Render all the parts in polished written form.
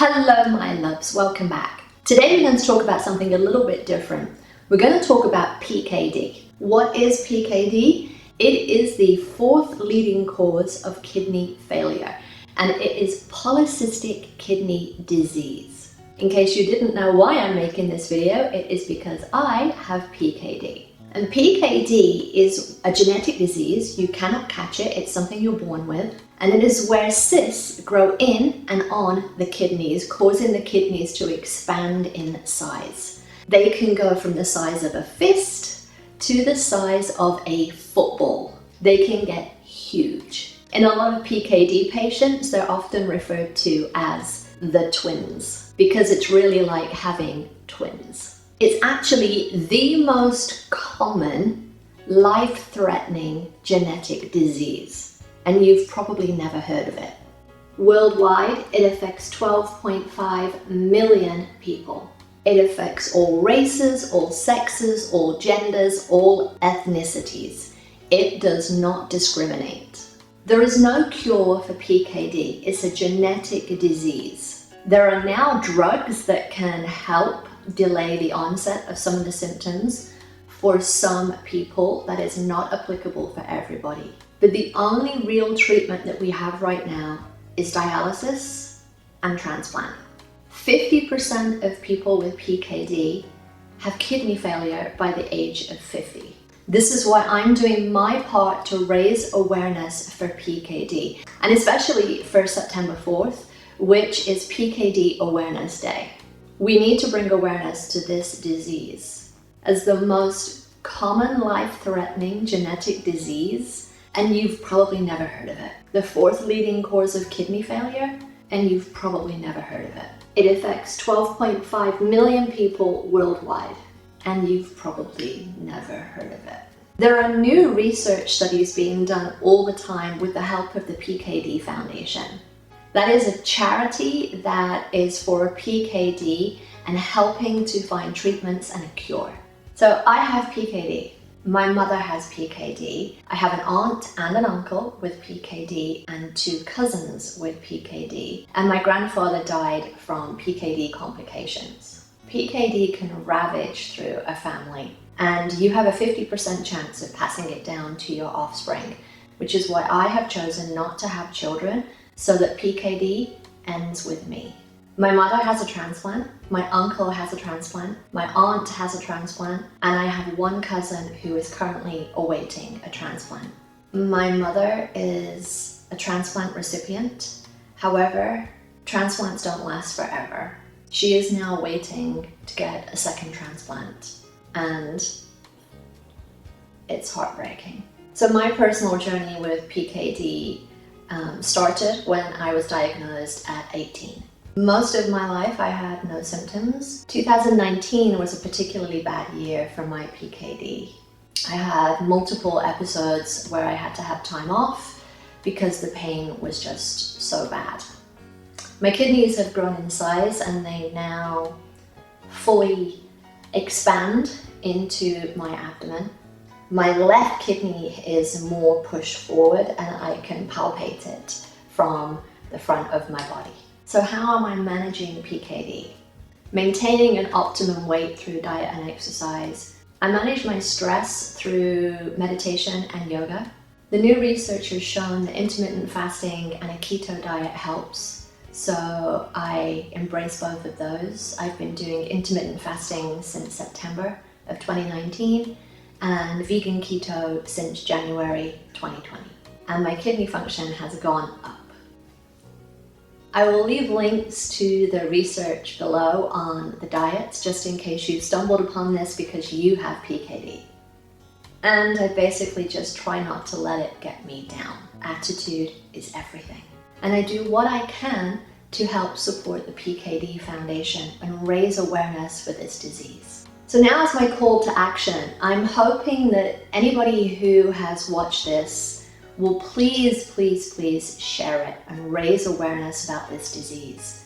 Hello my loves, welcome back. Today we're going to talk about something a little bit different. We're going to talk about PKD. What is PKD? It is the fourth leading cause of kidney failure, and it is Polycystic Kidney Disease. In case you didn't know why I'm making this video, it is because I have PKD. And PKD is a genetic disease. You cannot catch it. It's something you're born with. And it is where cysts grow in and on the kidneys, causing the kidneys to expand in size. They can go from the size of a fist to the size of a football. They can get huge. In a lot of PKD patients, they're often referred to as the twins because it's really like having twins. It's actually the most common life-threatening genetic disease, and you've probably never heard of it. Worldwide, it affects 12.5 million people. It affects all races, all sexes, all genders, all ethnicities. It does not discriminate. There is no cure for PKD. It's a genetic disease. There are now drugs that can help delay the onset of some of the symptoms for some people. That is not applicable for everybody. But the only real treatment that we have right now is dialysis and transplant. 50% of people with PKD have kidney failure by the age of 50. This is why I'm doing my part to raise awareness for PKD, and especially for September 4th, which is PKD Awareness Day. We need to bring awareness to this disease as the most common life-threatening genetic disease, and you've probably never heard of it. The fourth leading cause of kidney failure, and you've probably never heard of it. It affects 12.5 million people worldwide, and you've probably never heard of it. There are new research studies being done all the time with the help of the PKD Foundation. That is a charity that is for PKD and helping to find treatments and a cure. So I have PKD. My mother has PKD. I have an aunt and an uncle with PKD and two cousins with PKD. And my grandfather died from PKD complications. PKD can ravage through a family, and you have a 50% chance of passing it down to your offspring, which is why I have chosen not to have children, so that PKD ends with me. My mother has a transplant, my uncle has a transplant, my aunt has a transplant, and I have one cousin who is currently awaiting a transplant. My mother is a transplant recipient. However, transplants don't last forever. She is now waiting to get a second transplant, and it's heartbreaking. So my personal journey with PKD started when I was diagnosed at 18. Most of my life I had no symptoms. 2019 was a particularly bad year for my PKD. I had multiple episodes where I had to have time off because the pain was just so bad. My kidneys have grown in size and they now fully expand into my abdomen. My left kidney is more pushed forward and I can palpate it from the front of my body. So how am I managing PKD? Maintaining an optimum weight through diet and exercise. I manage my stress through meditation and yoga. The new research has shown that intermittent fasting and a keto diet helps. So I embrace both of those. I've been doing intermittent fasting since September of 2019. And vegan keto since January 2020. And my kidney function has gone up. I will leave links to the research below on the diets, just in case you've stumbled upon this because you have PKD. And I basically just try not to let it get me down. Attitude is everything. And I do what I can to help support the PKD Foundation and raise awareness for this disease. So now is my call to action. I'm hoping that anybody who has watched this will please share it and raise awareness about this disease.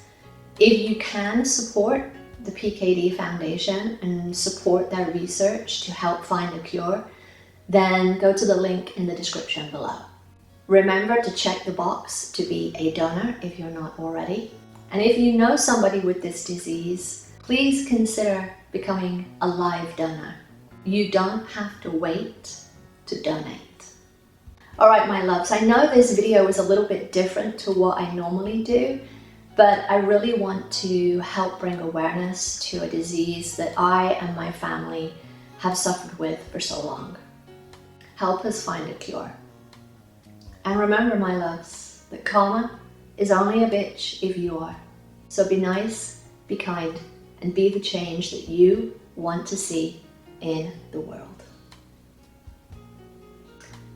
If you can support the PKD Foundation and support their research to help find a cure, then go to the link in the description below. Remember to check the box to be a donor if you're not already. And if you know somebody with this disease, please consider becoming a live donor. You don't have to wait to donate. All right, my loves, I know this video is a little bit different to what I normally do, but I really want to help bring awareness to a disease that I and my family have suffered with for so long. Help us find a cure. And remember, my loves, that karma is only a bitch if you are. So be nice, be kind, and be the change that you want to see in the world.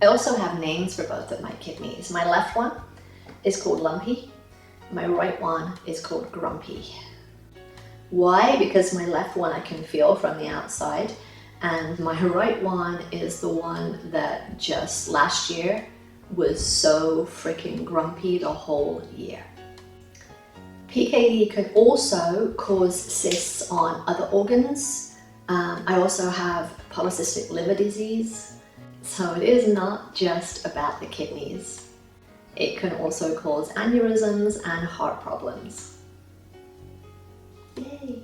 I also have names for both of my kidneys. My left one is called Lumpy. My right one is called Grumpy. Why? Because my left one I can feel from the outside, and my right one is the one that just last year was so freaking grumpy the whole year. PKD could also cause cysts on other organs. I also have polycystic liver disease, so it is not just about the kidneys. It can also cause aneurysms and heart problems. Yay!